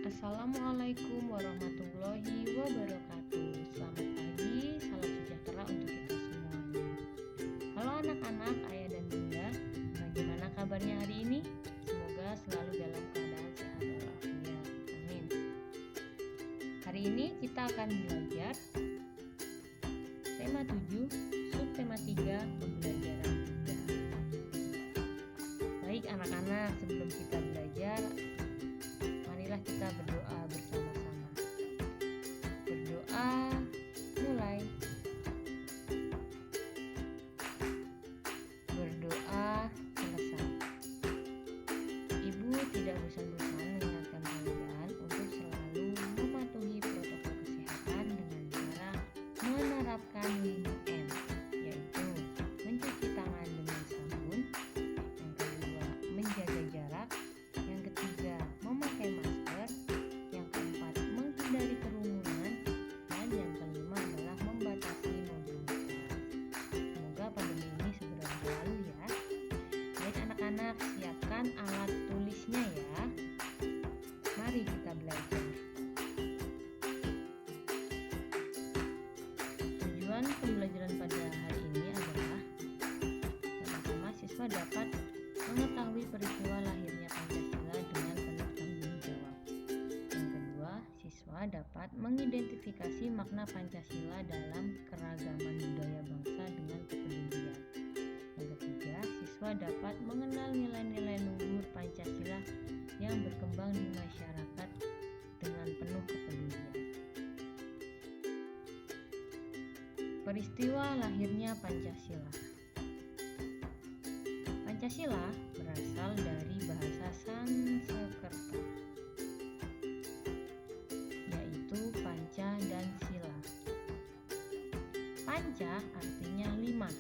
Assalamualaikum warahmatullahi wabarakatuh. Selamat pagi, salam sejahtera untuk kita semuanya. Halo anak-anak, ayah dan bunda, bagaimana kabarnya hari ini? Semoga selalu dalam keadaan sehat walafiat. Amin. Hari ini kita akan belajar tema 7, subtema 3, pembelajaran 3. Baik anak-anak, sebelum kita belajar, marilah kita berdoa bersama-sama. Berdoa, mulai. Berdoa, selesai. Ibu tidak bosan-bosan mengingatkan kalian untuk selalu mematuhi protokol kesehatan dengan cara menerapkan 5M, yaitu mencuci tangan dengan sabun, yang kedua menjaga jarak, yang ketiga memakai masker, yang keempat menghindari kerumunan, dan yang kelima adalah membatasi mobilitas. Semoga pandemi ini segera berlalu ya. Baik anak-anak, siapkan alat tulisnya ya. Mari kita belajar. Tujuan pembelajaran pada hari ini adalah pertama, siswa dapat mengetahui peristiwa lahirnya Pancasila dengan penuh tanggung jawab. Yang kedua, siswa dapat mengidentifikasi makna Pancasila dalam keragaman budaya bangsa dengan kepedulian. Yang ketiga, siswa dapat mengenal nilai-nilai luhur Pancasila yang berkembang di masyarakat dengan penuh kepedulian. Peristiwa lahirnya Pancasila. Pancasila berasal dari bahasa Sanskerta, yaitu panca dan sila. Panca artinya 5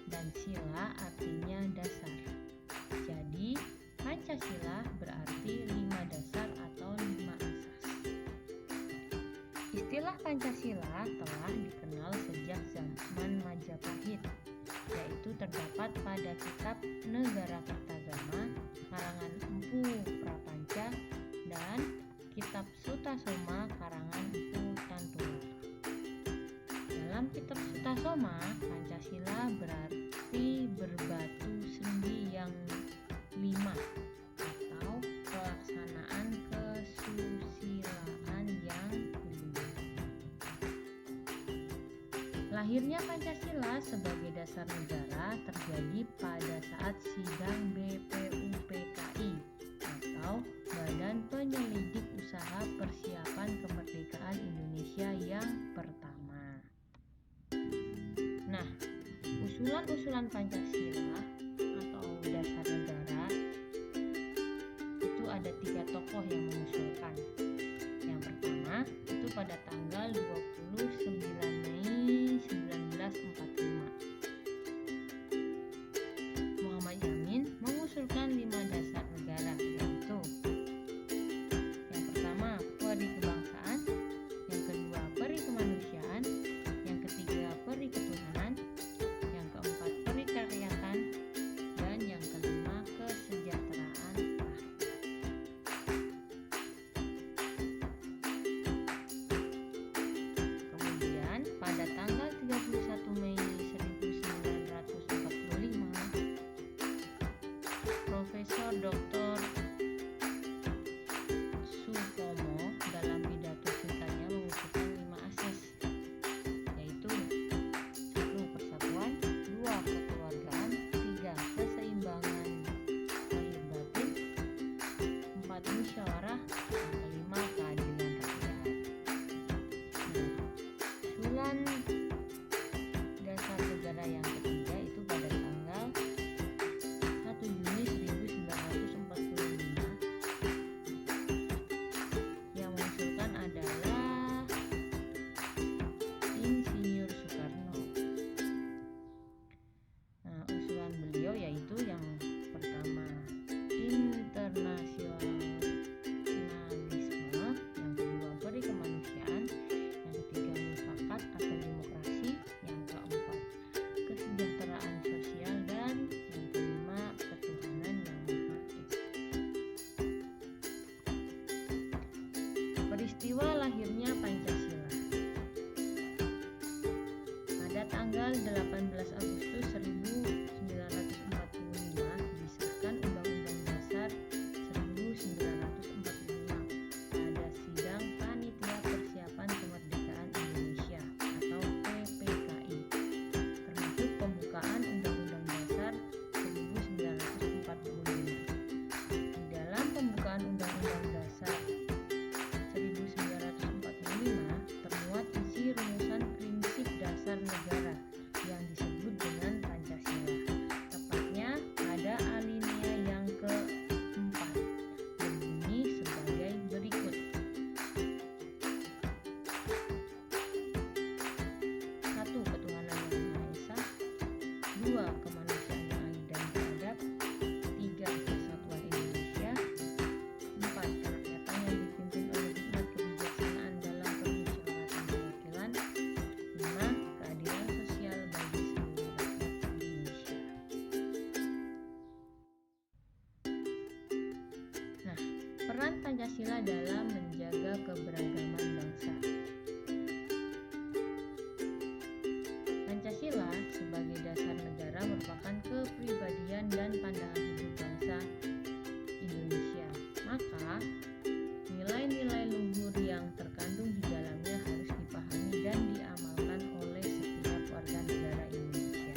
dan sila artinya dasar. Jadi Pancasila berarti 5 dasar atau 5 asas. Istilah Pancasila telah dikenal sejak zaman Majapahit, yaitu terdapat pada kitab Negara Kertagama karangan Empu Prapanca dan kitab Sutasoma karangan Empu Tantular. Dalam kitab Sutasoma, Pancasila berarti berbatu sendi yang 5 atau pelaksanaan kesusilaan yang 5. Lahirnya Pancasila sebagai dasar negara terjadi pada saat sidang BPUPKI atau Badan Penyelidik Usaha Persiapan Kemerdekaan Indonesia yang pertama. Nah, usulan-usulan Pancasila atau dasar negara itu ada 3 tokoh yang mengusulkan. Yang pertama itu pada tanggal 29 Mei 1945. Muhammad Yamin mengusulkan 5 dasar negara, yaitu yang pertama peri kebangsaan, yang kedua peri kemanusiaan, yang ketiga peri ketuhanan, yang keempat peri kerakyatan, dan yang kelima kesejahteraan rakyat. Kemudian Peristiwa lahirnya Pancasila. Pada tanggal 18 Agustus 1945 disahkan Undang-Undang Dasar 1945 pada sidang Panitia Persiapan Kemerdekaan Indonesia atau PPKI, termasuk pembukaan Undang-Undang Dasar 1945. Di dalam pembukaan Undang-Undang Dasar 1945 termuat isi rumusan prinsip dasar negara yang disebut dengan Pancasila, tepatnya pada alinea yang keempat, berbunyi sebagai berikut. 1. Ketuhanan yang Maha Esa. 2. Kemanusiaan yang adil dan beradab. 3. Persatuan Indonesia. 4. Kerakyatan yang dipimpin oleh hikmat kebijaksanaan dalam permusyawaratan perwakilan. 5. Keadilan sosial bagi seluruh rakyat Indonesia. Nah, peran Pancasila dalam menjaga keberagaman bangsa. Pancasila sebagai dasar negara merupakan kepribadian dan pandangan hidup bangsa Indonesia. Maka, nilai-nilai luhur yang terkandung di dalamnya harus dipahami dan diamalkan oleh setiap warga negara Indonesia.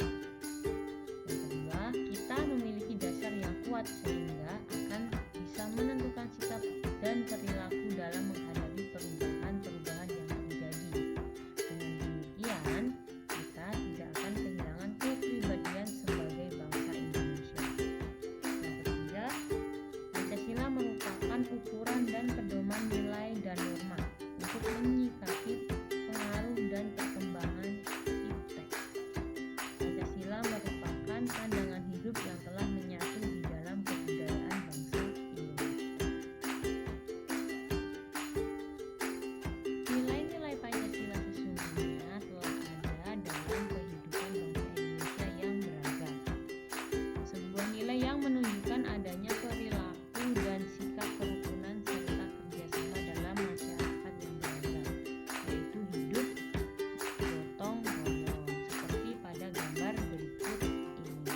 Yang kedua, kita memiliki dasar yang kuat sehingga akan bisa menentukan sikap dan perilaku dalam menghadapi perubahan-perubahan yang terjadi. Dengan demikian, kita tidak akan kehilangan kepribadian sebagai bangsa Indonesia. Yang ketiga, Pancasila merupakan ukuran dan pedoman nilai dan norma untuk menyikapi pengaruh dan perkembangan iptek. Pancasila merupakan pandangan hidup yang telah menyatu di dalam kebudayaan bangsa Indonesia. Nilai-nilai Pancasila sesungguhnya telah ada dalam kehidupan bangsa Indonesia yang beragam. Sebuah nilai yang menunjukkan adanya perilaku dan sikap kerukunan serta kerjasama dalam masyarakat yang beragam, yaitu hidup gotong royong seperti pada gambar berikut ini.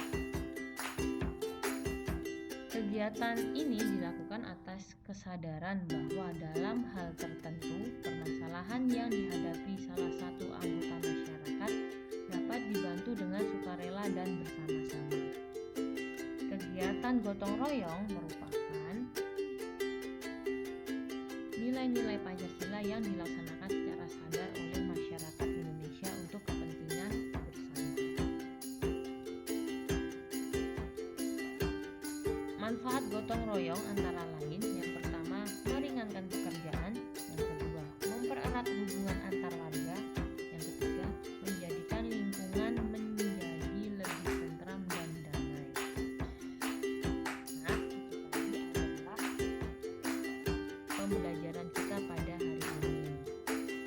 Kegiatan ini dilakukan atas kesadaran bahwa dalam hal tertentu permasalahan yang dihadapi salah satu anggota masyarakat dapat dibantu dengan sukarela dan bersama-sama. Kegiatan gotong royong merupakan nilai-nilai Pancasila yang dilaksanakan secara sadar oleh masyarakat Indonesia untuk kepentingan bersama. Manfaat gotong royong antara lain: yang pertama, meringankan pekerjaan; yang kedua, mempererat hubungan antar warga; yang ketiga, menjadikan lingkungan menjadi lebih tentram dan damai. Nah, itu tadi adalah pembelajaran kita pada hari ini.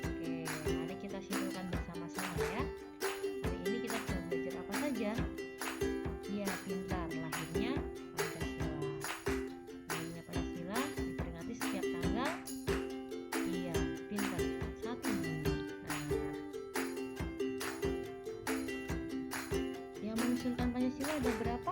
Oke, mari kita simpulkan bersama-sama ya. Hari ini kita sudah belajar apa saja? Ya, pintar. Lahirnya Pancasila. Lahirnya Pancasila diperingati setiap tanggal. Iya, pintar. 1 Juni. Nah, yang mengusulkan Pancasila ada berapa?